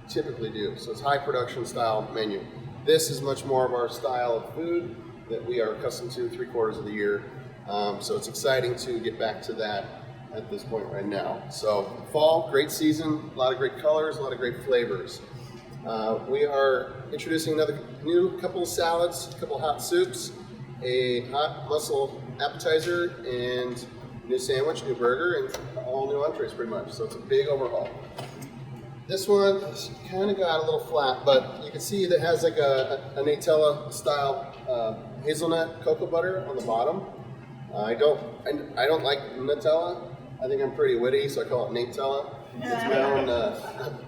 typically do. So it's high production style menu. This is much more of our style of food that we are accustomed to 3/4 of the year. So it's exciting to get back to that at this point right now. So fall, great season, a lot of great colors, a lot of great flavors. We are introducing another new couple of salads, a couple of hot soups, a hot mussel appetizer, and new sandwich, new burger, and all new entrees pretty much. So it's a big overhaul. This one kind of got a little flat, but you can see that it has like a Nutella style hazelnut cocoa butter on the bottom. I don't like Nutella. I think I'm pretty witty, so I call it Nutella. It's my own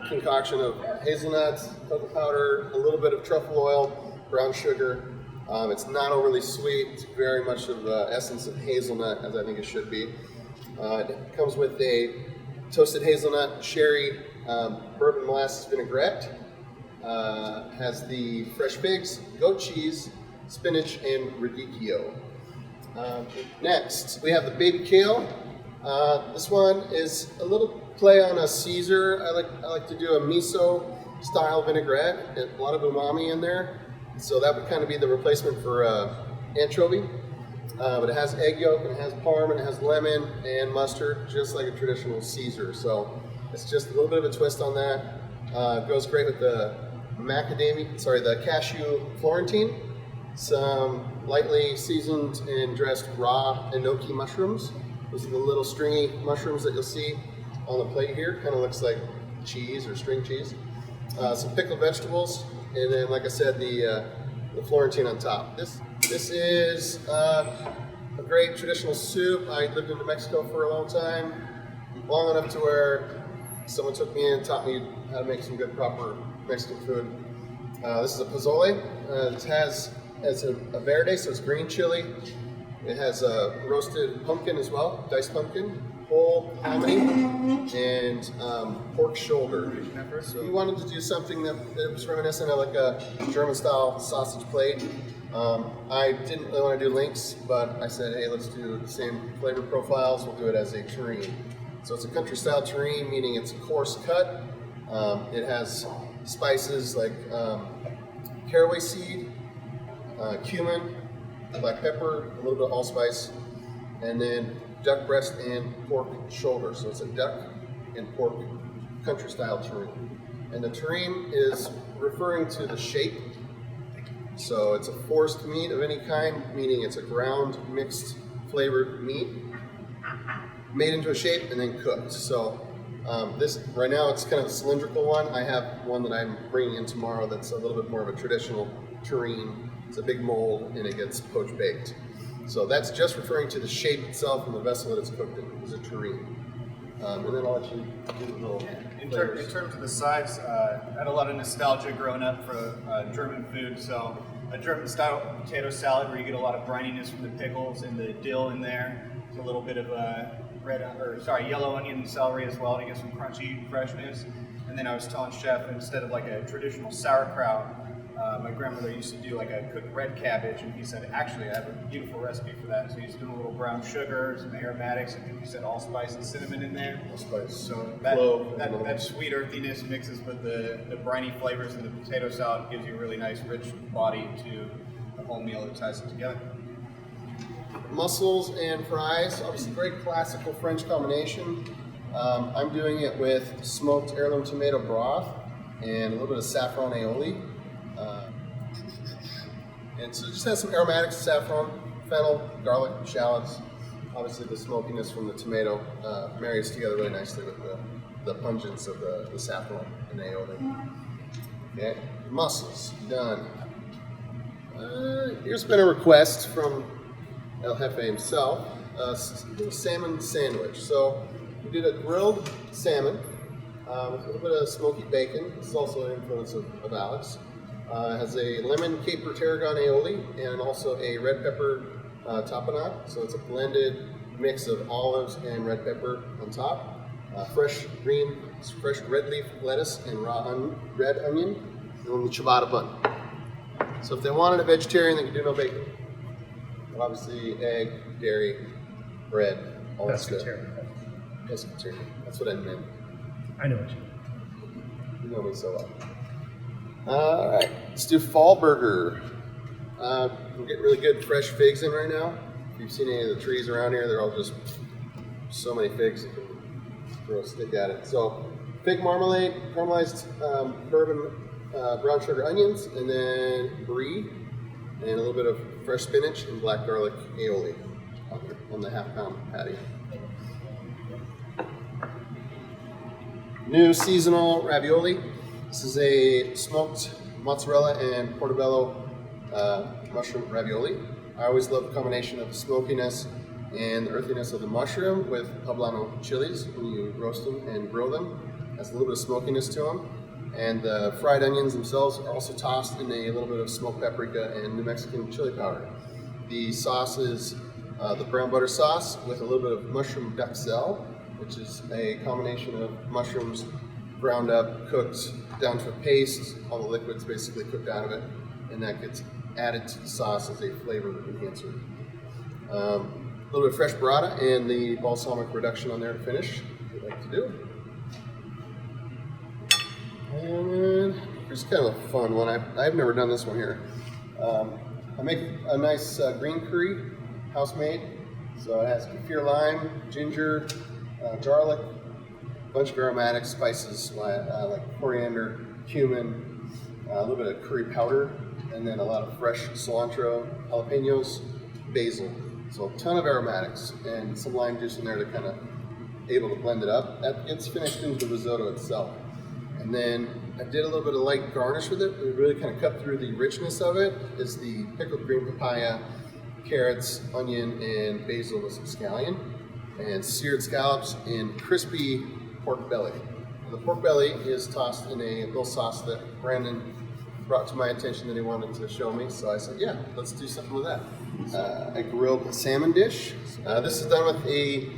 concoction of hazelnuts, cocoa powder, a little bit of truffle oil, brown sugar. It's not overly sweet. It's very much of the essence of hazelnut, as I think it should be. It comes with a toasted hazelnut sherry bourbon molasses vinaigrette. Has the fresh figs, goat cheese, spinach, and radicchio. Next, we have the baby kale. This one is a little play on a Caesar. I like to do a miso style vinaigrette. A lot of umami in there. So that would kind of be the replacement for anchovy. But it has egg yolk, and it has parm, and it has lemon and mustard, just like a traditional Caesar. So it's just a little bit of a twist on that. Goes great with the the cashew Florentine. Some lightly seasoned and dressed raw enoki mushrooms. Those are the little stringy mushrooms that you'll see on the plate here. Kind of looks like cheese or string cheese. Some pickled vegetables, and then, like I said, the Florentine on top. This is a great traditional soup. I lived in New Mexico for a long time, long enough to where someone took me in and taught me how to make some good, proper Mexican food. This is a pozole. It has a verde, so it's green chili. It has a roasted pumpkin as well, diced pumpkin, whole hominy, and pork shoulder. So we wanted to do something that was reminiscent of like a German-style sausage plate. I didn't really want to do links, but I said, hey, let's do the same flavor profiles. We'll do it as a terrine. So it's a country-style terrine, meaning it's a coarse cut. It has spices like caraway seed, cumin, black pepper, a little bit of allspice, and then duck breast and pork shoulder. So it's a duck and pork country-style terrine. And the terrine is referring to the shape. So it's a forced meat of any kind, meaning it's a ground, mixed, flavored meat, made into a shape and then cooked. So this, right now, it's kind of a cylindrical one. I have one that I'm bringing in tomorrow that's a little bit more of a traditional terrine. It's a big mold, and it gets poached baked. So that's just referring to the shape itself and the vessel that it's cooked in. It's a terrine. And then I'll let you do the little in terms of the sides, I had a lot of nostalgia growing up for German food. So a German-style potato salad where you get a lot of brininess from the pickles and the dill in there. It's a little bit of yellow onion and celery as well to get some crunchy freshness. And then I was telling Chef, instead of like a traditional sauerkraut, my grandmother used to do like a cooked red cabbage, and he said, actually, I have a beautiful recipe for that. So he's doing a little brown sugar, some aromatics, and he said allspice and cinnamon in there. allspice. So that sweet earthiness mixes with the briny flavors in the potato salad, gives you a really nice, rich body to the whole meal that ties it together. Mussels and fries, obviously great classical French combination. I'm doing it with smoked heirloom tomato broth and a little bit of saffron aioli. And so it just has some aromatics, saffron, fennel, garlic, shallots. Obviously the smokiness from the tomato marries together really nicely with the pungence of the saffron and aioli. Okay, mussels, done. Here's been a request from El Jefe himself, a salmon sandwich. So we did a grilled salmon with a little bit of smoky bacon. This is also an influence of Alex. It has a lemon caper tarragon aioli and also a red pepper tapenade. So it's a blended mix of olives and red pepper on top. Fresh red leaf lettuce and red onion, and then the ciabatta bun. So if they wanted a vegetarian, they could do no bacon. But obviously, egg, dairy, bread, all that stuff. Pescatarian. That's what I meant. I know what you mean. You know me so well. All right, let's do fall burger. We're getting really good fresh figs in right now. If you've seen any of the trees around here, they're all just so many figs you can throw a stick at it. So fig marmalade, caramelized bourbon brown sugar onions, and then brie, and a little bit of fresh spinach and black garlic aioli on the half-pound patty. New seasonal ravioli. This is a smoked mozzarella and portobello mushroom ravioli. I always love the combination of the smokiness and the earthiness of the mushroom with poblano chilies when you roast them and grill them. Has a little bit of smokiness to them. And the fried onions themselves are also tossed in a little bit of smoked paprika and New Mexican chili powder. The sauce is the brown butter sauce with a little bit of mushroom duxelle, which is a combination of mushrooms ground up, cooked down to a paste, all the liquids basically cooked out of it, and that gets added to the sauce as a flavor enhancer. A little bit of fresh burrata and the balsamic reduction on there to finish, what we like to do. And then here's kind of a fun one. I've never done this one here. I make a nice green curry, house made. So it has kaffir lime, ginger, garlic, a bunch of aromatic spices like coriander, cumin, a little bit of curry powder, and then a lot of fresh cilantro, jalapenos, basil. So a ton of aromatics and some lime juice in there to kind of able to blend it up. That gets finished into the risotto itself. And then I did a little bit of light garnish with it. It really kind of cut through the richness of it. Is the pickled green papaya, carrots, onion, and basil with some scallion, and seared scallops and crispy pork belly. And the pork belly is tossed in a little sauce that Brandon brought to my attention that he wanted to show me. So I said, yeah, let's do something with that. A grilled salmon dish. This is done with a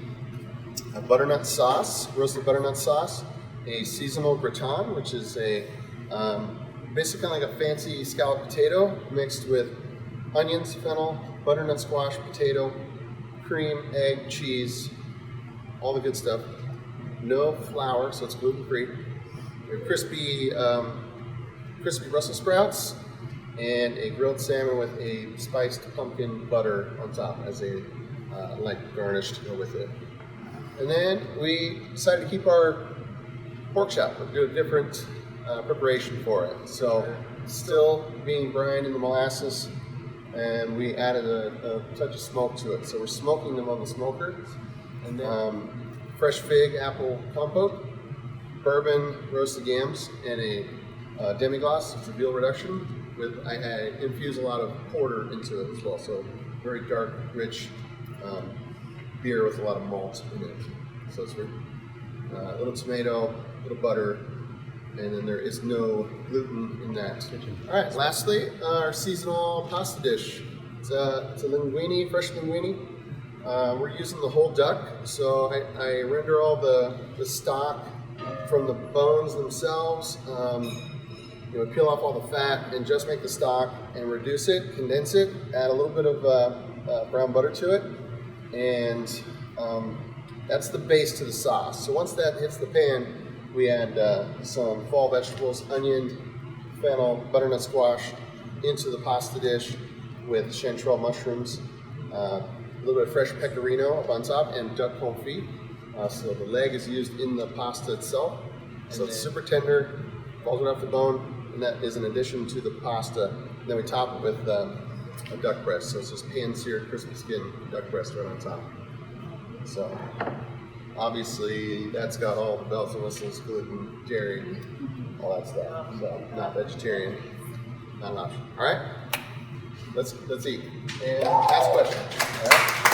butternut sauce, roasted butternut sauce, a seasonal gratin, which is a basically like a fancy scalloped potato mixed with onions, fennel, butternut squash, potato, cream, egg, cheese, all the good stuff. No flour, so it's gluten-free. We have crispy Brussels sprouts and a grilled salmon with a spiced pumpkin butter on top as a light garnish to go with it. And then we decided to keep our pork chop, but do a different preparation for it. So still being brined in the molasses, and we added a touch of smoke to it. So we're smoking them on the smoker. And then fresh fig apple compote, bourbon roasted yams, and a demi-glace, it's a veal reduction. I infuse a lot of porter into it as well. So very dark, rich beer with a lot of malt in it. So it's a little tomato, a little butter, and then there is no gluten in that. All right, lastly, our seasonal pasta dish. It's a linguine, fresh linguine. We're using the whole duck, so I render all the stock from the bones themselves. Peel off all the fat and just make the stock and reduce it, condense it, add a little bit of brown butter to it, and that's the base to the sauce. So once that hits the pan, we add some fall vegetables, onion, fennel, butternut squash into the pasta dish with chanterelle mushrooms, a little bit of fresh pecorino up on top, and duck confit. So the leg is used in the pasta itself. So it's super tender, falls right off the bone, and that is an addition to the pasta. And then we top it with a duck breast. So it's just pan-seared, crispy skin duck breast right on top. So obviously that's got all the bells and whistles, gluten, dairy, all that stuff. So not vegetarian, not an option. All right, let's eat and ask questions. All right.